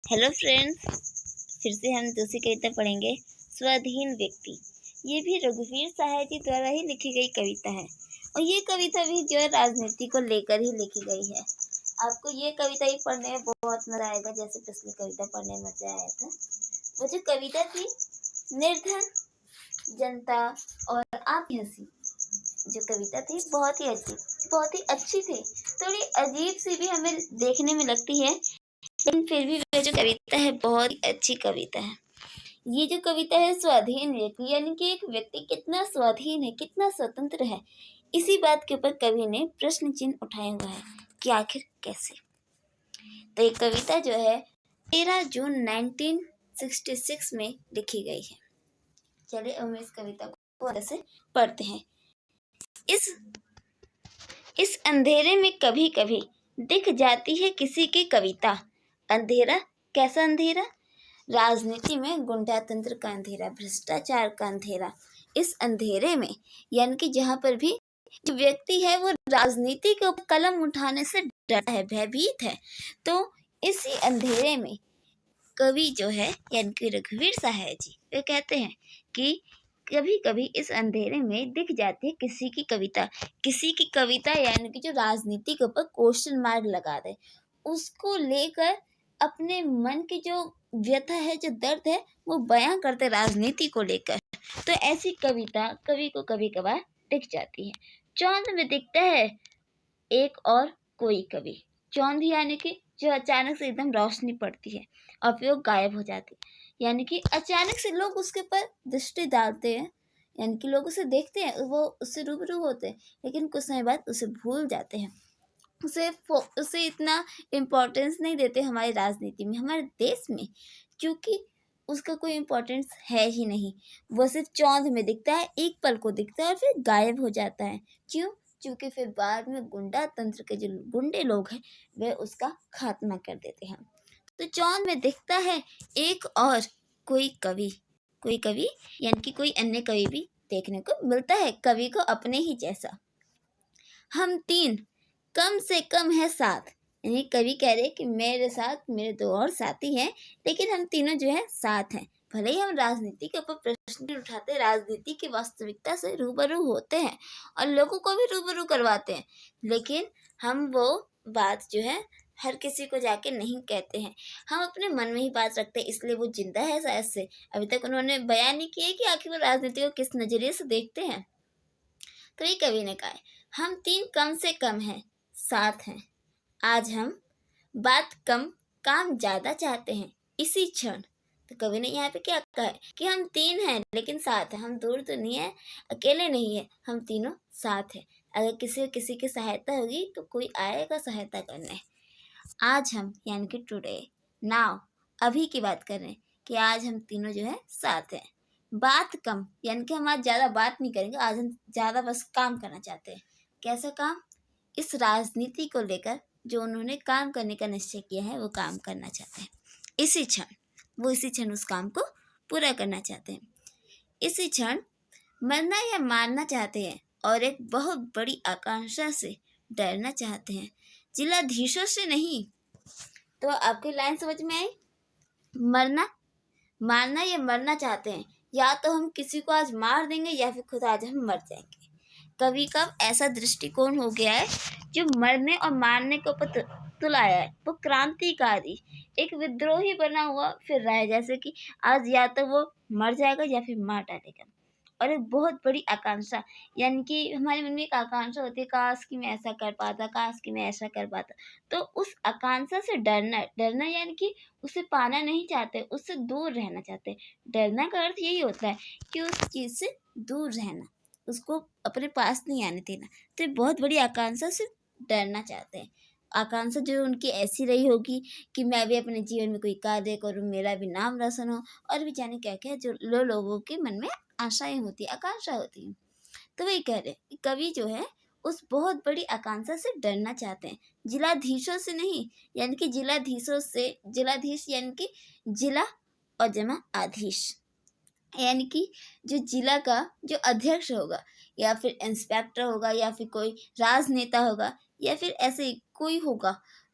Hello friends, फिर से हम दूसरी कविता पढ़ेंगे। स्वाधीन व्यक्ति। ये भी रघुवीर सहाय जी द्वारा ही लिखी गई कविता है और ये कविता भी जो है राजनीति को लेकर ही लिखी गई है। आपको ये कविता ही पढ़ने में बहुत मजा आएगा, जैसे पिछली कविता पढ़ने में मजा आया था। वो जो कविता थी, निर्धन जनता और आप हंसी, जो कविता थी बहुत ही अच्छी थी। थोड़ी अजीब सी भी हमें देखने में लगती है, लेकिन फिर भी वह जो कविता है बहुत ही अच्छी कविता है। ये जो कविता है स्वाधीन व्यक्ति, यानी कि एक व्यक्ति कितना स्वाधीन है, कितना स्वतंत्र है, इसी बात के ऊपर कवि ने प्रश्न चिन्ह उठाया हुआ है कि आखिर कैसे। तो ये कविता जो है 13 जून 1966 में लिखी गई है। चलिए अब हम इस कविता को अच्छे से पढ़ते हैं। इस अंधेरे में कभी कभी दिख जाती है किसी की कविता। अंधेरा कैसा अंधेरा? राजनीति में गुंडातंत्र का अंधेरा, भ्रष्टाचार का अंधेरा। इस अंधेरे में यानी कि जहाँ पर भी जो व्यक्ति है वो राजनीति के ऊपर कलम उठाने से डरता है, भयभीत है, तो इसी अंधेरे में कवि जो है यानी कि रघुवीर सहाय जी वे कहते हैं कि कभी कभी इस अंधेरे में दिख जाती है किसी की कविता यानी कि जो राजनीति के ऊपर क्वेश्चन मार्क लगा दे, उसको लेकर अपने मन की जो व्यथा है, जो दर्द है, वो बयां करते राजनीति को लेकर। तो ऐसी कविता कवि को कभी कभार दिख जाती है। चांद में दिखता है एक और कोई कवि। चांद यानी कि जो अचानक से एकदम रोशनी पड़ती है और फिर वो गायब हो जाती है, यानी कि अचानक से लोग उसके ऊपर दृष्टि डालते हैं, यानी कि लोग उसे देखते हैं, वो उससे रूबरू होते हैं, लेकिन कुछ समय बाद उसे भूल जाते हैं, उसे इतना इम्पोर्टेंस नहीं देते हमारी राजनीति में, हमारे देश में, क्योंकि उसका कोई इम्पोर्टेंस है ही नहीं। वो सिर्फ चांद में दिखता है, एक पल को दिखता है और फिर गायब हो जाता है। क्यों? क्योंकि फिर बाद में गुंडा तंत्र के जो गुंडे लोग हैं वे उसका खात्मा कर देते हैं। तो चांद में दिखता है एक और कोई कवि यानी कि कोई अन्य कवि भी देखने को मिलता है, कवि को अपने ही जैसा। हम तीन कम से कम है साथ, यानी कवि कह रहे कि मेरे साथ मेरे दो और साथी हैं, लेकिन हम तीनों जो है साथ हैं। भले ही हम राजनीति के ऊपर प्रश्न उठाते, राजनीति की वास्तविकता से रूबरू होते हैं और लोगों को भी रूबरू करवाते हैं, लेकिन हम वो बात जो है हर किसी को जाके नहीं कहते हैं, हम अपने मन में ही बात रखते हैं। इसलिए वो जिंदा है शायद से, अभी तक उन्होंने बयान नहीं किया कि आखिर वो राजनीति को किस नजरिए से देखते हैं। तो ये कवि ने कहा है, हम तीन कम से कम हैं, साथ हैं। आज हम बात कम काम ज्यादा चाहते हैं इसी क्षण। तो कवि ने यहाँ पे क्या कहा है कि हम तीन हैं लेकिन साथ हैं, हम दूर तो नहीं है, अकेले नहीं है, हम तीनों साथ हैं। अगर किसी की सहायता होगी तो कोई आएगा सहायता करने। आज हम यानी कि टुडे, नाउ, अभी की बात कर रहे हैं कि आज हम तीनों जो है साथ हैं। बात कम यानी कि हम आज ज़्यादा बात नहीं करेंगे, आज हम ज़्यादा बस काम करना चाहते हैं। कैसा काम? इस राजनीति को लेकर जो उन्होंने काम करने का निश्चय किया है वो काम करना चाहते हैं इसी क्षण उस काम को पूरा करना चाहते हैं। इसी क्षण मरना या मारना चाहते हैं और एक बहुत बड़ी आकांक्षा से डरना चाहते हैं, जिलाधीशों से नहीं। तो आपकी लाइन समझ में आई? मारना या मरना चाहते हैं, या तो हम किसी को आज मार देंगे या फिर खुद आज हम मर जाएंगे। कवि का ऐसा दृष्टिकोण हो गया है जो मरने और मारने के ऊपर तुलाया है। वो क्रांतिकारी, एक विद्रोही बना हुआ फिर रहा है, जैसे कि आज या तो वो मर जाएगा या फिर मार डालेगा। और एक बहुत बड़ी आकांक्षा, यानी कि हमारे मन में एक आकांक्षा होती है, काश कि मैं ऐसा कर पाता, काश कि मैं ऐसा कर पाता। तो उस आकांक्षा से डरना यानी कि उसे पाना नहीं चाहते, उससे दूर रहना चाहते। डरना का अर्थ यही होता है कि उस चीज़ से दूर रहना, उसको अपने पास नहीं आने देना। तो बहुत बड़ी आकांक्षा से डरना चाहते हैं। आकांक्षा जो उनकी ऐसी रही होगी कि मैं भी अपने जीवन में कोई कार्य करूं, मेरा भी नाम रोशन हो, और भी जाने क्या क्या जो लोगों के मन में आशाएं होती है, आकांक्षा होती है। तो वही कह रहे कि कवि जो है उस बहुत बड़ी आकांक्षा से डरना चाहते हैं, जिलाधीशों से नहीं। यानी कि जिलाधीश यानी कि जिला और जमा आधीश, यानी कि जो जिला का जो अध्यक्ष होगा या फिर इंस्पेक्टर होगा या फिर कोई राजनेता होगा या फिर ऐसे कोई होगा,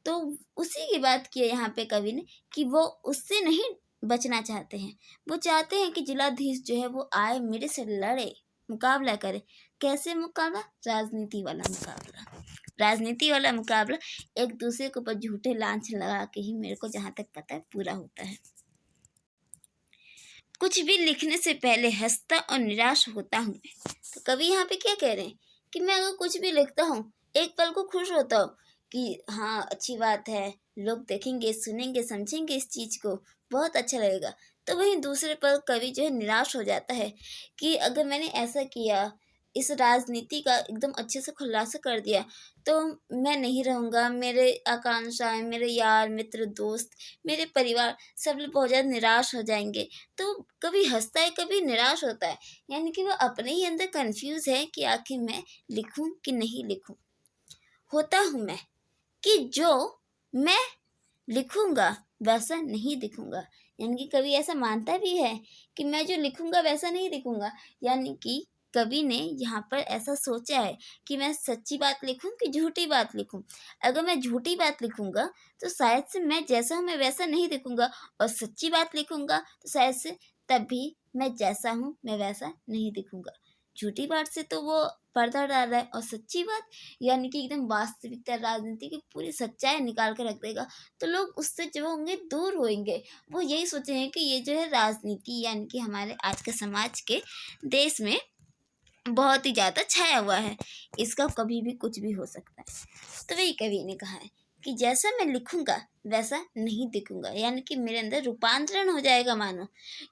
तो उसी की बात की है यहाँ पे कवि ने कि वो उससे नहीं बचना चाहते हैं। वो चाहते हैं कि जिलाधीश जो है वो आए मेरे से लड़े, मुकाबला करे। कैसे मुकाबला? राजनीति वाला मुकाबला। राजनीति वाला मुकाबला एक दूसरे के ऊपर झूठे लांछ लगा के ही मेरे को जहाँ तक पता है पूरा होता है। कुछ भी लिखने से पहले हंसता और निराश होता हूँ मैं। तो कवि यहाँ पे क्या कह रहे हैं कि मैं अगर कुछ भी लिखता हूँ एक पल को खुश होता हूँ कि हाँ अच्छी बात है, लोग देखेंगे, सुनेंगे, समझेंगे इस चीज़ को, बहुत अच्छा लगेगा। तो वहीं दूसरे पल कवि जो है निराश हो जाता है कि अगर मैंने ऐसा किया, इस राजनीति का एकदम अच्छे से खुलासा कर दिया, तो मैं नहीं रहूँगा, मेरे आकांक्षाएं, मेरे यार मित्र दोस्त, मेरे परिवार सब लोग बहुत ज़्यादा निराश हो जाएंगे। तो कभी हंसता है, कभी निराश होता है, यानी कि वो अपने ही अंदर कंफ्यूज है कि आखिर मैं लिखूं कि नहीं लिखूं। होता हूँ मैं कि जो मैं लिखूंगा वैसा नहीं दिखूंगा, यानी कि कवि ऐसा मानता भी है कि मैं जो लिखूंगा वैसा नहीं दिखूंगा। यानी कि कवि ने यहाँ पर ऐसा सोचा है कि मैं सच्ची बात लिखूं कि झूठी बात लिखूं। अगर मैं झूठी बात लिखूंगा तो शायद से मैं जैसा हूँ मैं वैसा नहीं दिखूंगा, और सच्ची बात लिखूंगा तो शायद से तब भी मैं जैसा हूँ मैं वैसा नहीं दिखूंगा। झूठी बात से तो वो पर्दा डाल रहा है, और सच्ची बात यानी कि एकदम वास्तविकता, राजनीति की पूरी सच्चाई निकाल कर रख देगा। तो लोग उससे जो होंगे दूर होंगे। वो यही सोचेंगे कि ये जो है राजनीति यानी कि हमारे आज के समाज के देश में बहुत ही ज़्यादा छाया हुआ है, इसका कभी भी कुछ भी हो सकता है। तो वही कवि ने कहा है कि जैसा मैं लिखूंगा वैसा नहीं दिखूंगा, यानी कि मेरे अंदर रूपांतरण हो जाएगा, मानो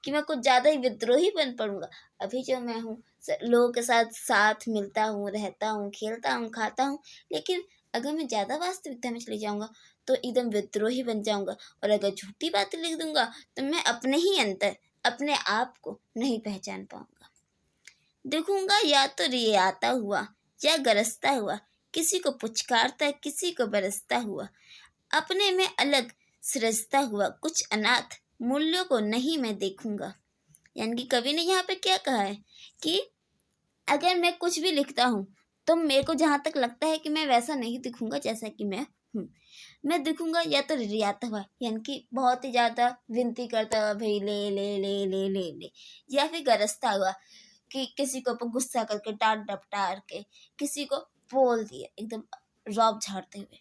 कि मैं कुछ ज़्यादा ही विद्रोही बन पड़ूंगा। अभी जो मैं हूँ लोगों के साथ साथ मिलता हूँ, रहता हूँ, खेलता हूँ, खाता हूँ, लेकिन अगर मैं ज़्यादा वास्तविकता में चली जाऊँगा तो एकदम विद्रोही बन जाऊँगा। और अगर झूठी बातें लिख दूंगा तो मैं अपने ही अंदर अपने आप को नहीं पहचान पाऊंगा। दिखूंगा या तो रियाता हुआ या गरजता हुआ, किसी को पुचकारता किसी को बरसता हुआ, अपने में अलग सृजता हुआ, कुछ अनाथ मूल्यों को नहीं मैं देखूंगा। यानी कि कवि ने यहाँ पे क्या कहा है कि अगर मैं कुछ भी लिखता हूँ तो मेरे को जहाँ तक लगता है कि मैं वैसा नहीं दिखूंगा जैसा कि मैं हूँ। मैं दिखूंगा या तो रियाता हुआ, यानी कि बहुत ही ज़्यादा विनती करता हुआ, भाई ले ले ले ले ले ले, या फिर गरजता हुआ कि किसी को गुस्सा करके, डांट डपटार के किसी को बोल दिया एकदम रौब झाड़ते हुए,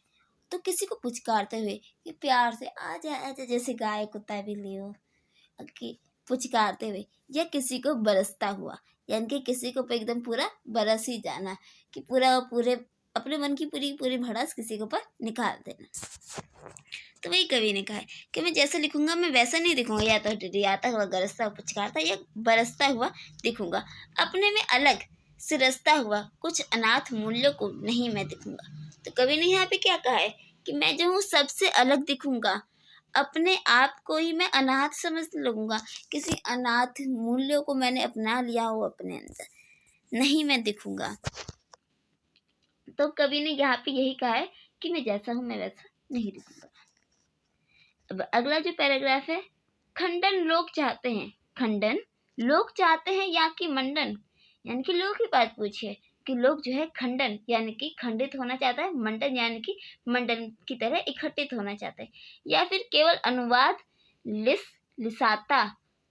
तो किसी को पुचकारते हुए कि प्यार से आजा आजा, जैसे गाय कुत्ता भी लियो कि पुचकारते हुए, या किसी को बरसता हुआ, यानी कि किसी को एकदम पूरा बरस ही जाना कि पूरे अपने मन की पूरी पूरी भड़ास किसी के ऊपर निकाल देना। तो वही कवि ने कहा है कि मैं जैसा लिखूंगा मैं वैसा नहीं दिखूंगा, या तो रियाता हुआ, गरजता हुआ, पुचकारता या बरसता हुआ दिखूंगा। अपने में अलग सिरसता हुआ, कुछ अनाथ मूल्यों को नहीं मैं दिखूंगा। तो कवि ने यहाँ पे क्या कहा है कि मैं जो हूँ सबसे अलग दिखूंगा, अपने आप को ही मैं अनाथ समझने लगूंगा, किसी अनाथ मूल्यों को मैंने अपना लिया हो अपने अंदर, नहीं मैं दिखूंगा। तो कवि ने यहाँ पे यही कहा है कि मैं जैसा हूँ मैं वैसा नहीं दिखूंगा। अब अगला जो पैराग्राफ है, खंडन लोग चाहते हैं, खंडन लोग चाहते हैं या कि मंडन, यानी कि लोग की बात पूछिए कि लोग जो है खंडन यानी कि खंडित होना चाहता है, मंडन यानी कि मंडन की तरह इकट्ठित होना चाहता है, या फिर केवल अनुवाद लिसाता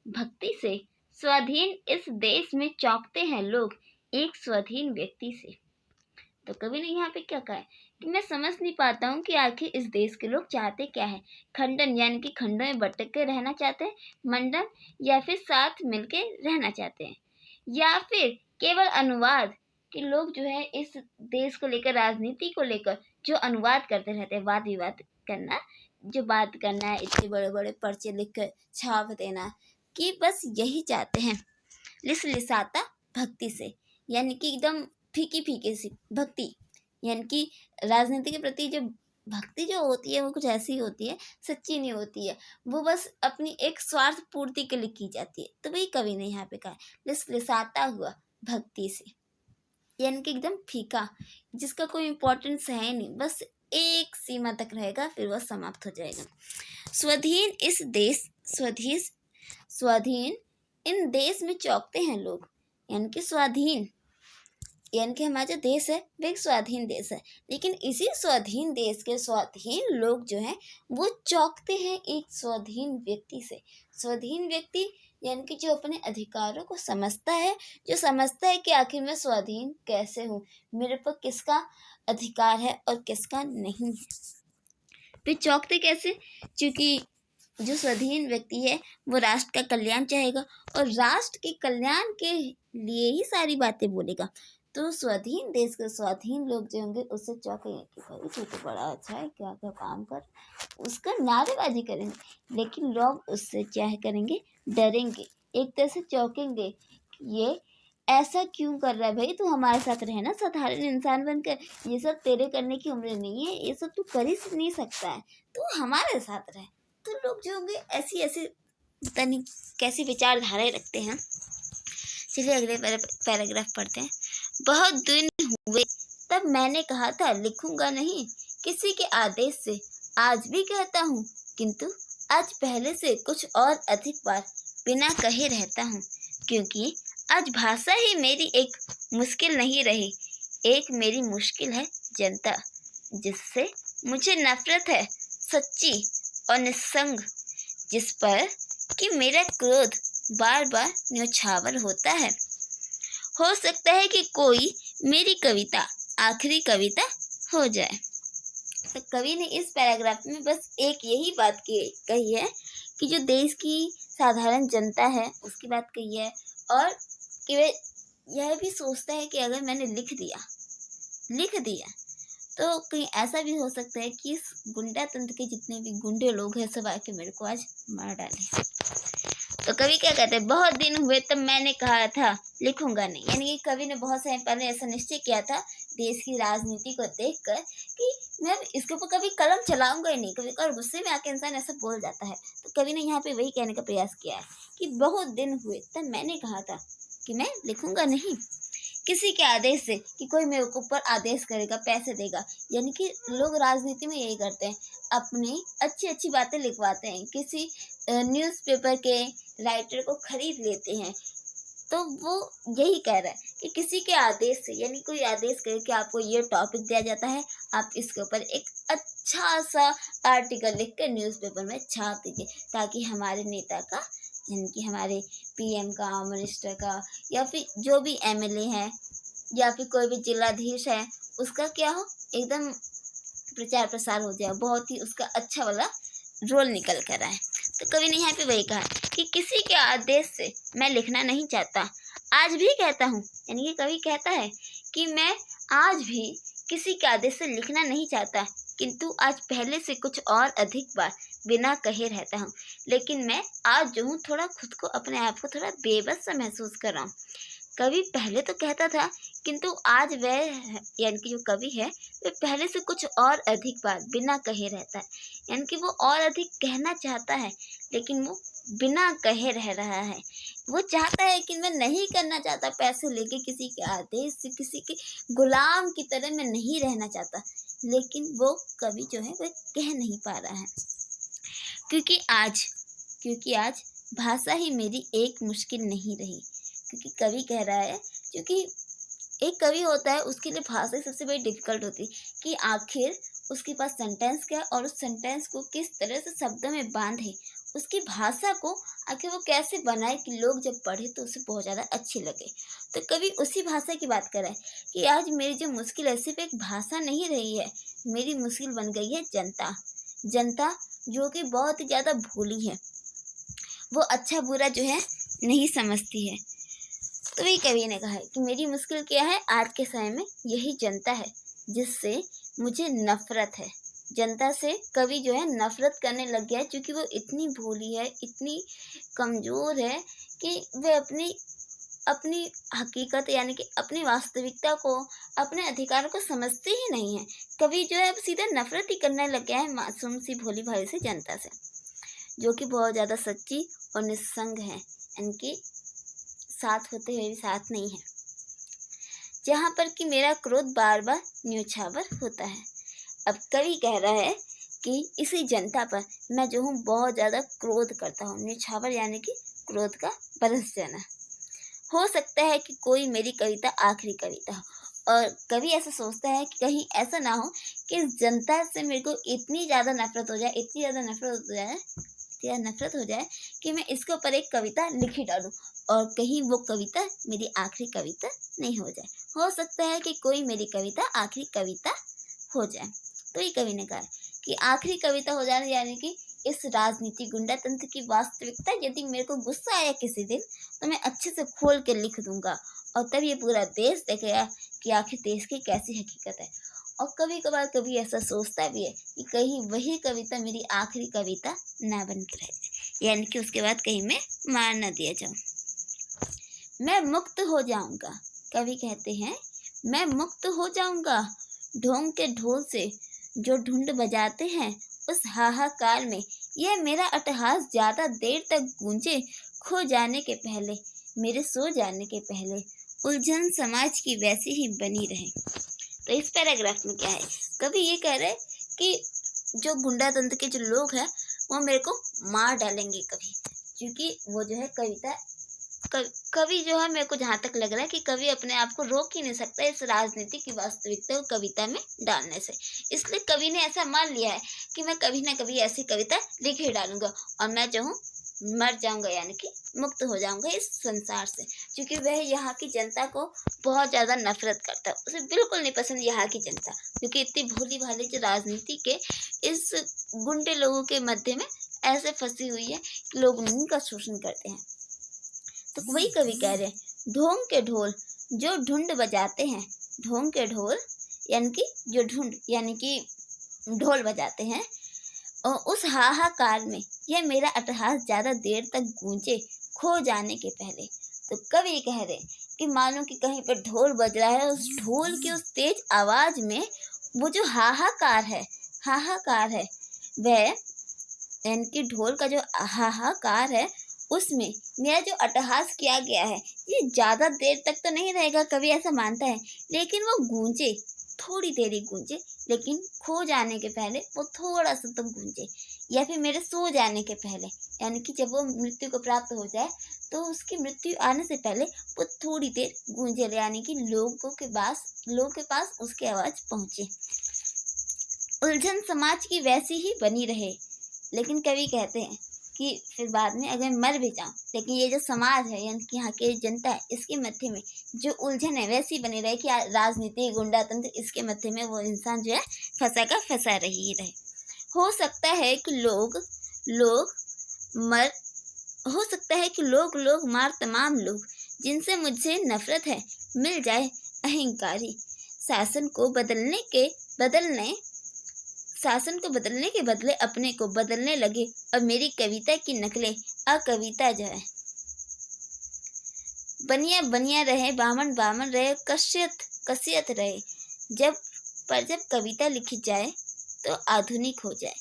भक्ति से, स्वाधीन इस देश में चौंकते हैं लोग एक स्वाधीन व्यक्ति से। तो कवि ने यहाँ पे क्या कहा है कि मैं समझ नहीं पाता हूँ कि आखिर इस देश के लोग चाहते क्या है। खंडन यानी कि खंडों में बटक के रहना चाहते हैं, मंडन या फिर साथ मिलके रहना चाहते हैं, या फिर केवल अनुवाद कि लोग जो है इस देश को लेकर, राजनीति को लेकर जो अनुवाद करते रहते हैं, वाद विवाद करना, जो बात करना है, इतने बड़े बड़े पर्चे लिख कर छाप देना, कि बस यही चाहते हैं। लिसाता भक्ति से, यानी कि एकदम फीकी फीकी सी भक्ति, यानी कि राजनीति के प्रति जो भक्ति जो होती है वो कुछ ऐसी होती है, सच्ची नहीं होती है, वो बस अपनी एक स्वार्थ पूर्ति के लिए की जाती है। तो वही कवि ने यहाँ पे कहा लिसाता हुआ भक्ति से, यानी कि एकदम फीका, जिसका कोई इम्पोर्टेंस है नहीं, बस एक सीमा तक रहेगा फिर वह समाप्त हो जाएगा। स्वाधीन इस देश स्वाधीन इन देश में चौंकते हैं लोग, यानी कि स्वाधीन यानी कि हमारा जो देश है वो एक स्वाधीन देश है, लेकिन इसी स्वाधीन देश के स्वाधीन लोग जो हैं वो चौंकते हैं एक स्वाधीन व्यक्ति से। स्वाधीन व्यक्ति यानी कि जो अपने अधिकारों को समझता है, जो समझता है कि आखिर मैं स्वाधीन कैसे हूँ, मेरे पर किसका अधिकार है और किसका नहीं है। फिर चौंकते कैसे? क्योंकि जो स्वाधीन व्यक्ति है वो राष्ट्र का कल्याण चाहेगा और राष्ट्र के कल्याण के लिए ही सारी बातें बोलेगा। तो स्वाधीन देश के स्वाधीन लोग जो होंगे उससे चौंकेंगे कि भाई ये तो बड़ा अच्छा है, क्या क्या काम कर, उसका नारेबाजी करेंगे। लेकिन लोग उससे क्या करेंगे? डरेंगे, एक तरह से चौंकेंगे कि ये ऐसा क्यों कर रहा है भाई, तू हमारे साथ रहना साधारण इंसान बनकर, ये सब तेरे करने की उम्र नहीं है, ये सब तू कर ही नहीं सकता है, तू हमारे साथ रह। तो लोग जो होंगे ऐसी ऐसी पता नहीं कैसी विचारधाराएं रखते हैं। चलिए अगले पैराग्राफ पढ़ते हैं। बहुत दिन हुए तब मैंने कहा था लिखूंगा नहीं किसी के आदेश से, आज भी कहता हूँ, किंतु आज पहले से कुछ और अधिक बार बिना कहे रहता हूँ, क्योंकि आज भाषा ही मेरी एक मुश्किल नहीं रही। एक मेरी मुश्किल है जनता, जिससे मुझे नफरत है सच्ची और निस्संग, जिस पर कि मेरा क्रोध बार बार न्यौछावर होता है। हो सकता है कि कोई मेरी कविता आखिरी कविता हो जाए। तो कवि ने इस पैराग्राफ में बस एक यही बात कही है कि जो देश की साधारण जनता है उसकी बात कही है, और कि वे यह भी सोचता है कि अगर मैंने लिख दिया तो कहीं ऐसा भी हो सकता है कि इस गुंडा तंत्र के जितने भी गुंडे लोग हैं सब आके मेरे को आज मार डाले। तो कवि क्या कहते हैं? बहुत दिन हुए तब मैंने कहा था लिखूंगा नहीं, यानी कि कवि ने बहुत समय पहले ऐसा निश्चय किया था देश की राजनीति को देखकर कि मैं इसके ऊपर कभी कलम चलाऊंगा ही नहीं। कभी कभी गुस्से में आके इंसान ऐसा बोल जाता है, तो कवि ने यहाँ पे वही कहने का प्रयास किया है कि बहुत दिन हुए तब मैंने कहा था कि मैं लिखूंगा नहीं किसी के आदेश से, कि कोई मेरे ऊपर आदेश करेगा, पैसे देगा। यानी कि लोग राजनीति में यही करते हैं, अपनी अच्छी अच्छी बातें लिखवाते हैं, किसी न्यूज़पेपर के राइटर को खरीद लेते हैं। तो वो यही कह रहा है कि किसी के आदेश से, यानी कोई आदेश करे कि आपको ये टॉपिक दिया जाता है, आप इसके ऊपर एक अच्छा सा आर्टिकल लिख कर न्यूज़पेपर में छाप दीजिए, ताकि हमारे नेता का, यानी कि हमारे पीएम का, मिनिस्टर का, या फिर जो भी एमएलए है या फिर कोई भी जिलाधीश है, उसका क्या हो, एकदम प्रचार प्रसार हो जाए, बहुत ही उसका अच्छा वाला रोल निकल कर आए। तो कवि ने यहाँ पे वही कहा कि किसी के आदेश से मैं लिखना नहीं चाहता, आज भी कहता हूँ। यानी कि कवि कहता है कि मैं आज भी किसी के आदेश से लिखना नहीं चाहता, किंतु आज पहले से कुछ और अधिक बार बिना कहे रहता हूँ। लेकिन मैं आज जो हूँ थोड़ा खुद को, अपने आप को थोड़ा बेबस सा महसूस कर रहा हूँ। कवि पहले तो कहता था, किंतु आज वह, यानी कि जो कवि है, वह पहले से कुछ और अधिक बार बिना कहे रहता है। यानी कि वो और अधिक कहना चाहता है, लेकिन वो बिना कहे रह रहा है। वो चाहता है कि मैं नहीं करना चाहता पैसे लेके, किसी के आदेश से, किसी के गुलाम की तरह मैं नहीं रहना चाहता, लेकिन वो कवि जो है वह कह नहीं पा रहा है। क्योंकि आज भाषा ही मेरी एक मुश्किल नहीं रही। क्योंकि कवि कह रहा है, क्योंकि एक कवि होता है उसके लिए भाषा सबसे बड़ी डिफिकल्ट होती है कि आखिर उसके पास सेंटेंस क्या है और उस सेंटेंस को किस तरह से शब्दों में बांधे, उसकी भाषा को आखिर वो कैसे बनाए कि लोग जब पढ़े तो उसे बहुत ज़्यादा अच्छी लगे। तो कवि उसी भाषा की बात कर रहा है कि आज मेरी जो मुश्किल है सिर्फ एक भाषा नहीं रही है, मेरी मुश्किल बन गई है जनता जो कि बहुत ही ज़्यादा भोली है, वो अच्छा बुरा जो है नहीं समझती है। तो वही कवि ने कहा है कि मेरी मुश्किल क्या है आज के समय में, यही जनता है जिससे मुझे नफरत है। जनता से कवि जो है नफरत करने लग गया है, क्योंकि वो इतनी भोली है, इतनी कमज़ोर है कि वह अपनी हकीकत, यानी कि अपनी वास्तविकता को, अपने अधिकारों को समझते ही नहीं है। कवि जो है अब सीधा नफरत ही करने लग गया है मासूम सी भोली भाली सी जनता से, जो कि बहुत ज़्यादा सच्ची और निस्संग है, इनके साथ होते हुए भी साथ नहीं है, जहाँ पर कि मेरा क्रोध बार बार न्यौछावर होता है। अब कवि कह रहा है कि इसी जनता पर मैं जो हूँ बहुत ज़्यादा क्रोध करता हूँ। न्यौछावर यानी कि क्रोध का बरस जाना। हो सकता है कि कोई मेरी कविता आखिरी कविता हो, और कभी ऐसा सोचता है कि कहीं ऐसा ना हो कि जनता से मेरे को इतनी ज़्यादा नफ़रत हो जाए, इतनी ज़्यादा नफ़रत हो जाए कि मैं इसके ऊपर एक कविता लिख ही डालूँ और कहीं वो कविता मेरी आखिरी कविता नहीं हो जाए। हो सकता है कि कोई मेरी कविता आखिरी कविता हो जाए। तो ये कवि ने कहा कि आखिरी कविता हो जाना, यानी कि इस राजनीति गुंडा तंत्र की वास्तविकता यदि मेरे को गुस्सा आया किसी दिन तो मैं अच्छे से खोल के लिख दूंगा और तब ये पूरा देश देखेगा कि आखिर देश की कैसी हकीकत है। और कभी कभार कभी ऐसा सोचता भी है कि कहीं वही कविता मेरी आखिरी कविता ना बन के रह जाए, यानी कि उसके बाद कहीं मैं मार ना दिया जाऊं। मैं मुक्त हो जाऊंगा, कवि कहते हैं, मैं मुक्त हो जाऊंगा ढोंग के ढोल से जो ढूंढ बजाते हैं उस हाहाकार में। यह मेरा अट्टहास ज्यादा देर तक गूंजे, खो जाने के पहले, मेरे सो जाने के पहले, उलझन समाज की वैसी ही बनी रहे। तो इस पैराग्राफ में क्या है, कभी ये कह रहे कि जो गुंडा तंत्र के जो लोग हैं वो मेरे को मार डालेंगे कभी, क्योंकि वो जो है कविता कवि जो है, मेरे को जहाँ तक लग रहा है कि कवि अपने आप को रोक ही नहीं सकता इस राजनीति की वास्तविकता को कविता में डालने से। इसलिए कवि ने ऐसा मान लिया है कि मैं कभी ना कभी ऐसी कविता लिख ही डालूंगा और मैं जो हूँ मर जाऊंगा, यानी कि मुक्त हो जाऊंगा इस संसार से, क्योंकि वह यहाँ की जनता को बहुत ज़्यादा नफरत करता है। उसे बिल्कुल नहीं पसंद यहाँ की जनता, क्योंकि इतनी भोली भाली जो राजनीति के इस गुंडे लोगों के मध्य में ऐसे फंसी हुई है कि लोग उनका शोषण करते हैं। तो वही कवि कह रहे हैं, ढोंग के ढोल जो ढूंढ बजाते हैं, ढोंग के ढोल यानी कि जो ढूंढ यानी कि ढोल बजाते हैं, और उस हाहाकार में यह मेरा अट्टहास ज़्यादा देर तक गूंजे, खो जाने के पहले। तो कवि कह रहे कि मानो कि कहीं पर ढोल बज रहा है, उस ढोल की उस तेज आवाज में वो जो हाहाकार है वह, यानी कि ढोल का जो हाहाकार है उसमें मेरा जो अट्टहास किया गया है ये ज़्यादा देर तक तो नहीं रहेगा, कवि ऐसा मानता है, लेकिन वो गूंजे, थोड़ी देर ही गूंजे, लेकिन खो जाने के पहले वो थोड़ा सा तो गूंजे, या फिर मेरे सो जाने के पहले, यानी कि जब वो मृत्यु को प्राप्त हो जाए तो उसकी मृत्यु आने से पहले वो थोड़ी देर गूंजे, यानी कि लोगों के पास उसकी आवाज़ पहुँचे। उलझन समाज की वैसी ही बनी रहे। लेकिन कवि कहते हैं कि फिर बाद में अगर मर भी जाऊं, लेकिन ये जो समाज है यानी कि यहाँ की जनता है, इसके मध्य में जो उलझन है वैसी बनी रहे कि राजनीति गुंडा तंत्र, इसके मध्य में वो इंसान जो है फंसा का फंसा रही रहे। हो सकता है कि लोग मार तमाम लोग जिनसे मुझे नफरत है, मिल जाए अहंकारी शासन को बदलने के बदले अपने को बदलने लगे, और मेरी कविता की नकलें अकविता जाए। बनिया रहे, बामन रहे, कसियत रहे, जब कविता लिखी जाए तो आधुनिक हो जाए।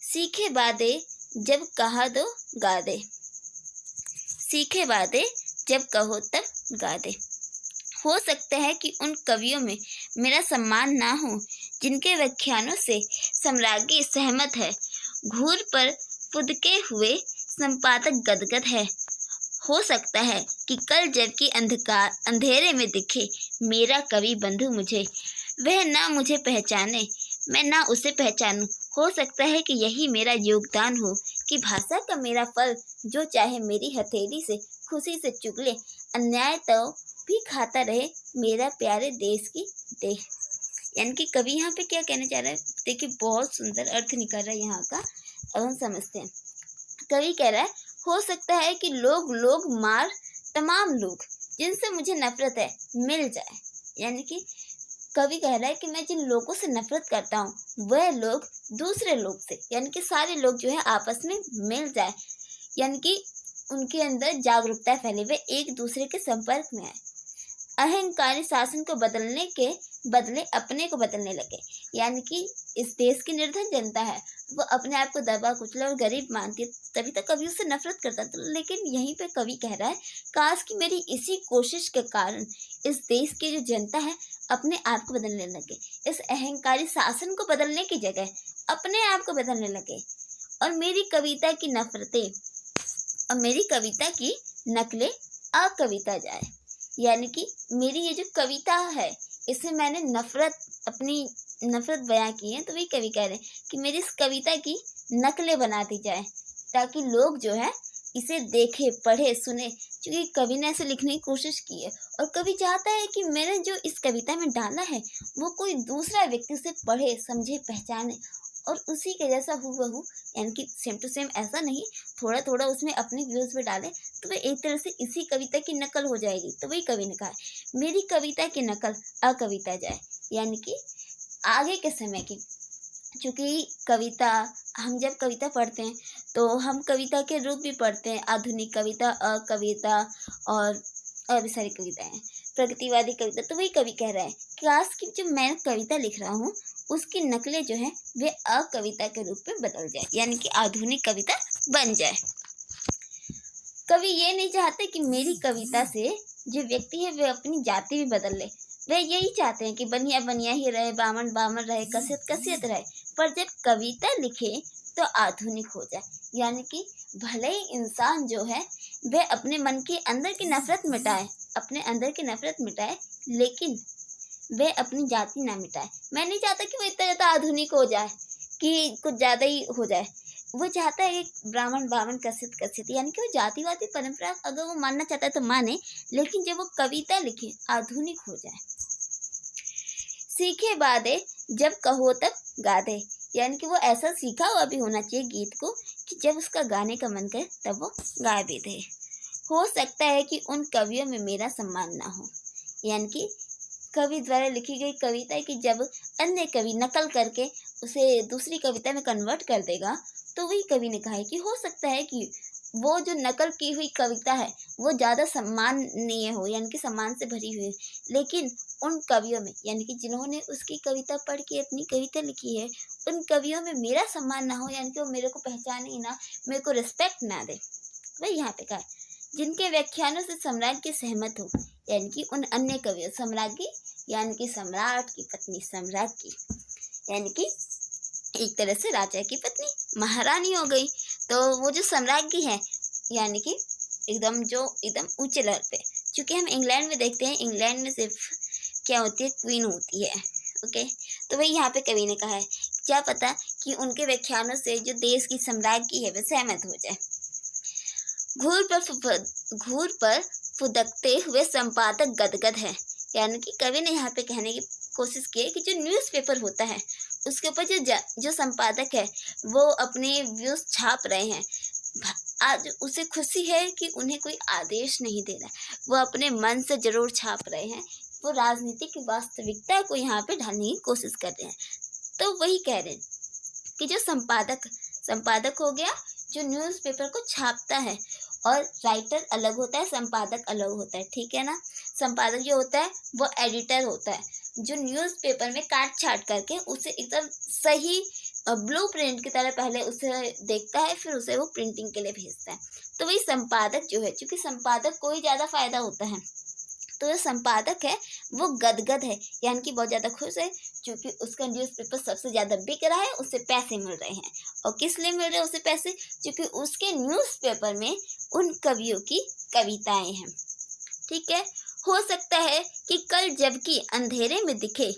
सीखे बादे जब कहा दो गा दे, सीखे बादे जब कहो तब गा दे। हो सकता है कि उन कवियों में मेरा सम्मान ना हो जिनके व्याख्यानों से सम्राज्ञी सहमत है, घूर पर फुदके हुए संपादक गदगद है। हो सकता है कि कल जबकि अंधेरे में दिखे मेरा कवि बंधु मुझे, वह ना मुझे पहचाने, मैं ना उसे पहचानूं। हो सकता है कि यही मेरा योगदान हो कि भाषा का मेरा फल जो चाहे मेरी हथेली से खुशी से चुग ले, अन्याय तो भी खाता रहे मेरा प्यारे देश की देह। यानी कि कवि यहाँ पे क्या कहना चाह रहा है, देखिए बहुत सुंदर अर्थ निकल रहा है यहाँ का, अब हम समझते हैं। कवि कह रहा है हो सकता है कि लोग मार तमाम लोग जिनसे मुझे नफरत है मिल जाए, यानी कि कवि कह रहा है कि मैं जिन लोगों से नफरत करता हूँ वह लोग दूसरे लोग से, यानी कि सारे लोग जो है आपस में मिल जाए, यानी कि उनके अंदर जागरूकता फैले, वे एक दूसरे के संपर्क में आए। अहंकारी शासन को बदलने के बदले अपने को बदलने लगे, यानी कि इस देश की निर्धन जनता है, वो अपने आप को दबा कुचला और गरीब मानती है, तभी तक कवि उससे नफरत करता था। लेकिन यहीं पे कवि कह रहा है काश कि मेरी इसी कोशिश के कारण इस देश की जो जनता है अपने आप को बदलने लगे, इस अहंकारी शासन को बदलने की जगह अपने आप को बदलने लगे, और मेरी कविता की नफरतें और मेरी कविता की नकलें अकविता जाए, यानी कि मेरी ये जो कविता है इससे मैंने अपनी नफ़रत बयां की है। तो वही कवि कह रहे हैं कि मेरी इस कविता की नकलें बना दी जाए ताकि लोग जो है इसे देखे, पढ़े, सुने, क्योंकि कवि ने ऐसे लिखने की कोशिश की है और कवि चाहता है कि मैंने जो इस कविता में डाला है वो कोई दूसरा व्यक्ति उसे पढ़े, समझे, पहचाने और उसी के जैसा हूबहू, यानी कि सेम टू सेम ऐसा नहीं, थोड़ा थोड़ा उसमें अपने व्यूज में डाले तो वह एक तरह से इसी कविता की नकल हो जाएगी। तो वही कवि ने कहा है मेरी कविता की नकल अकविता जाए, यानी कि आगे के समय की, चूँकि कविता, हम जब कविता पढ़ते हैं तो हम कविता के रूप भी पढ़ते हैं, आधुनिक कविता, अकविता और भी सारी कविताएं हैं, प्रगतिवादी कविता। तो वही कवि कह रहा है कि आज की जो मैं कविता लिख रहा हूँ उसकी नकलें जो हैं वे अकविता के रूप में बदल जाए, यानी कि आधुनिक कविता बन जाए। कवि ये नहीं चाहते कि मेरी कविता से जो व्यक्ति है वह अपनी जाति भी बदल ले, वे यही चाहते हैं कि बनिया बनिया ही रहे, बामन बामन रहे, कसियत कसियत रहे, पर जब कविता लिखे तो आधुनिक हो जाए, यानी कि भले ही इंसान जो है वह अपने मन के अंदर की नफरत मिटाए, अपने अंदर की नफरत मिटाए, लेकिन वह अपनी जाति ना मिटाए। मैं नहीं चाहता कि वो इतना ज़्यादा आधुनिक हो जाए कि कुछ ज़्यादा ही हो जाए। वो चाहता है एक ब्राह्मण बामन कसियत कसियत, यानी कि वो जातिवादी परंपरा अगर वो मानना चाहता है तो माने, लेकिन जब वो कविता लिखे आधुनिक हो जाए। सीखे बादे जब कहो तब गा दे, यानी कि वो ऐसा सीखा हुआ भी होना चाहिए गीत को कि जब उसका गाने का मन करे तब वो गा भी दे। हो सकता है कि उन कवियों में मेरा सम्मान ना हो, यानी कि कवि द्वारा लिखी गई कविता की जब अन्य कवि नकल करके उसे दूसरी कविता में कन्वर्ट कर देगा, तो वही कवि ने कहा है कि हो सकता है कि वो जो नकल की हुई कविता है वो ज़्यादा सम्माननीय हो, यानी कि सम्मान से भरी हुई, लेकिन उन कवियों में, यानी कि जिन्होंने उसकी कविता पढ़ के अपनी कविता लिखी है, उन कवियों में मेरा सम्मान ना हो, यानी कि वो मेरे को पहचाने ही ना, मेरे को रिस्पेक्ट ना दे। वही यहाँ पे कहा है जिनके व्याख्यानों से सम्राट की सहमत हो, यानी कि उन अन्य कवियों, सम्राट की यानी कि सम्राट की पत्नी, सम्राट की यानी कि एक तरह से राजा की पत्नी महारानी हो गई। तो वो जो सम्राट की है यानी कि एकदम ऊंचे लेवल पे, क्योंकि हम इंग्लैंड में देखते हैं, इंग्लैंड में सिर्फ क्या होती है, क्वीन होती है। ओके, तो वही यहाँ पे कवि ने कहा है क्या पता कि उनके व्याख्यानों से जो देश की सम्राट की है वह सहमत हो जाए। घूर पर फुदकते हुए संपादक गदगद है, यानी कि कवि ने यहाँ पे कहने की कोशिश की है कि जो न्यूज़पेपर होता है उसके ऊपर जो संपादक है वो अपने व्यूज छाप रहे हैं, आज उसे खुशी है कि उन्हें कोई आदेश नहीं दे रहा है, वो अपने मन से जरूर छाप रहे हैं, वो राजनीति की वास्तविकता को यहाँ पे ढालने की कोशिश कर रहे हैं। तो वही कह रहे हैं कि जो संपादक हो गया जो न्यूज़पेपर को छापता है, और राइटर अलग होता है, संपादक अलग होता है, ठीक है ना। संपादक जो होता है वो एडिटर होता है, जो न्यूज़पेपर में काट छाट करके उसे एकदम सही ब्लू प्रिंट की तरह पहले उसे देखता है, फिर उसे वो प्रिंटिंग के लिए भेजता है। तो वही संपादक जो है, क्योंकि संपादक को ही ज़्यादा फायदा होता है, तो जो संपादक है वो गदगद है, यानी कि बहुत ज़्यादा खुश है, क्योंकि उसका न्यूज़पेपर सबसे ज़्यादा बिक रहा है, उससे पैसे मिल रहे हैं। और किस लिए मिल रहे हैं उसे पैसे? क्योंकि उसके न्यूज़पेपर में उन कवियों की कविताएं हैं, ठीक है। हो सकता है कि कल जबकि अंधेरे में दिखे,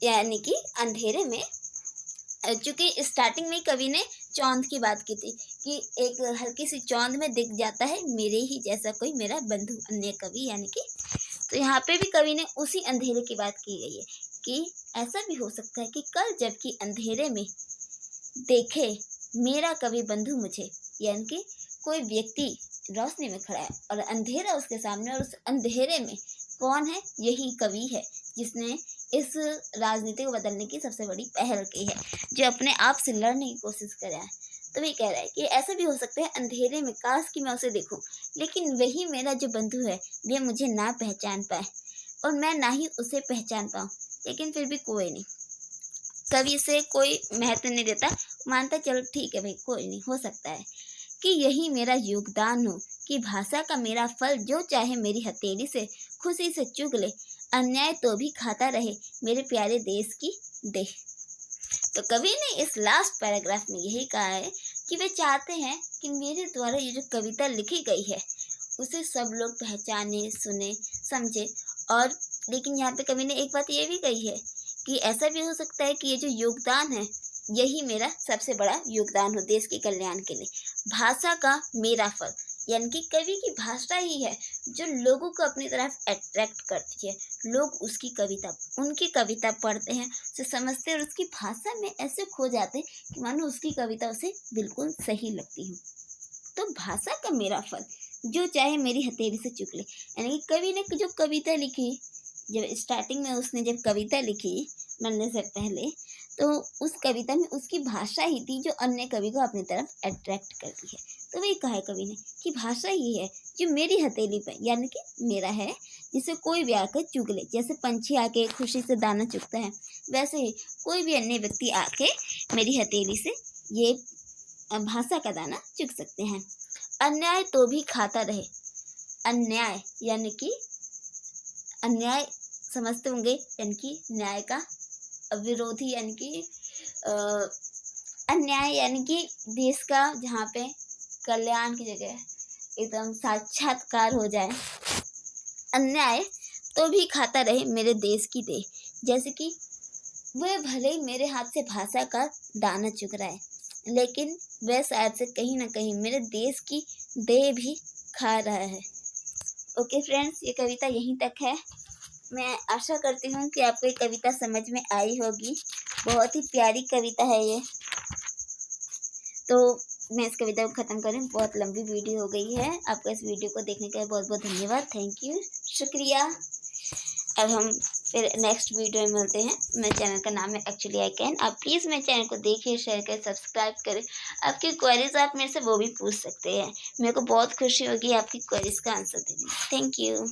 यानी कि अंधेरे में, चूँकि स्टार्टिंग में कवि ने चौंध की बात की थी कि एक हल्की सी चौंध में दिख जाता है मेरे ही जैसा कोई मेरा बंधु, अन्य कवि, यानी कि, तो यहाँ पे भी कवि ने उसी अंधेरे की बात की गई है कि ऐसा भी हो सकता है कि कल जबकि अंधेरे में देखे मेरा कवि बंधु मुझे, यानी कि कोई व्यक्ति रोशनी में खड़ा है और अंधेरा उसके सामने, और उस अंधेरे में कौन है? यही कवि है जिसने इस राजनीति को बदलने की सबसे बड़ी पहल की है, जो अपने आप से लड़ने की कोशिश कर रहा है। तो वही कह रहा है कि ऐसा भी हो सकता है अंधेरे में काश कि मैं उसे देखूं, लेकिन वही मेरा जो बंधु है वह मुझे ना पहचान पाए और मैं ना ही उसे पहचान पाऊँ, लेकिन फिर भी कोई नहीं, कवि से कोई महत्व नहीं देता, मानता चलो ठीक है भाई, कोई नहीं, हो सकता है कि यही मेरा योगदान हो कि भाषा का मेरा फल जो चाहे मेरी हथेली से खुशी से चुग ले, अन्याय तो भी खाता रहे मेरे प्यारे देश की देह। तो कवि ने इस लास्ट पैराग्राफ में यही कहा है कि वे चाहते हैं कि मेरे द्वारा ये जो कविता लिखी गई है उसे सब लोग पहचाने, सुने, समझे, और लेकिन यहाँ पे कवि ने एक बात ये भी कही है कि ऐसा भी हो सकता है कि ये जो योगदान है यही मेरा सबसे बड़ा योगदान हो देश के कल्याण के लिए। भाषा का मेरा फल, यानी कि कवि की भाषा ही है जो लोगों को अपनी तरफ अट्रैक्ट करती है। लोग उसकी कविता, उनकी कविता पढ़ते हैं, उसे समझते हैं और उसकी भाषा में ऐसे खो जाते हैं कि मानो उसकी कविता उसे बिल्कुल सही लगती है। तो भाषा का मेरा फल, जो चाहे मेरी हथेली से चुक ले। यानी कि कवि ने जो कविता लिखी, जब स्टार्टिंग में उसने जब कविता लिखी मरने से पहले, तो उस कविता में उसकी भाषा ही थी जो अन्य कवि को अपनी तरफ अट्रैक्ट करती है। तो वही कहा है कवि ने कि भाषा ही है जो मेरी हथेली पे, यानी कि मेरा है, जिसे कोई भी आकर चुग ले। जैसे पंछी आके खुशी से दाना चुगता है, वैसे ही कोई भी अन्य व्यक्ति आके मेरी हथेली से ये भाषा का दाना चुग सकते हैं। अन्याय तो भी खाता रहे। अन्याय यानी कि अन्याय समझते होंगे, यानी कि न्याय का विरोधी, यानी कि अन्याय यानी कि देश का जहाँ पे कल्याण की जगह एकदम साक्षात्कार हो जाए। अन्याय तो भी खाता रहे मेरे देश की देह, जैसे कि वह भले ही मेरे हाथ से भाषा का दाना चुग रहा है, लेकिन वह शायद से कहीं ना कहीं मेरे देश की देह भी खा रहा है। ओके फ्रेंड्स, ये कविता यहीं तक है। मैं आशा करती हूँ कि आपको ये कविता समझ में आई होगी। बहुत ही प्यारी कविता है ये। तो मैं इस कविता को ख़त्म करूँ, बहुत लंबी वीडियो हो गई है। आपका इस वीडियो को देखने के लिए बहुत बहुत धन्यवाद, थैंक यू, शुक्रिया। अब हम फिर नेक्स्ट वीडियो में मिलते हैं। मेरे चैनल का नाम है एक्चुअली आई कैन। आप प्लीज़ मेरे चैनल को देखिए, शेयर करें, सब्सक्राइब करें। आपकी क्वेरीज आप मेरे से वो भी पूछ सकते हैं। मेरे को बहुत खुशी होगी आपकी क्वेरीज का आंसर देने में। Thank you.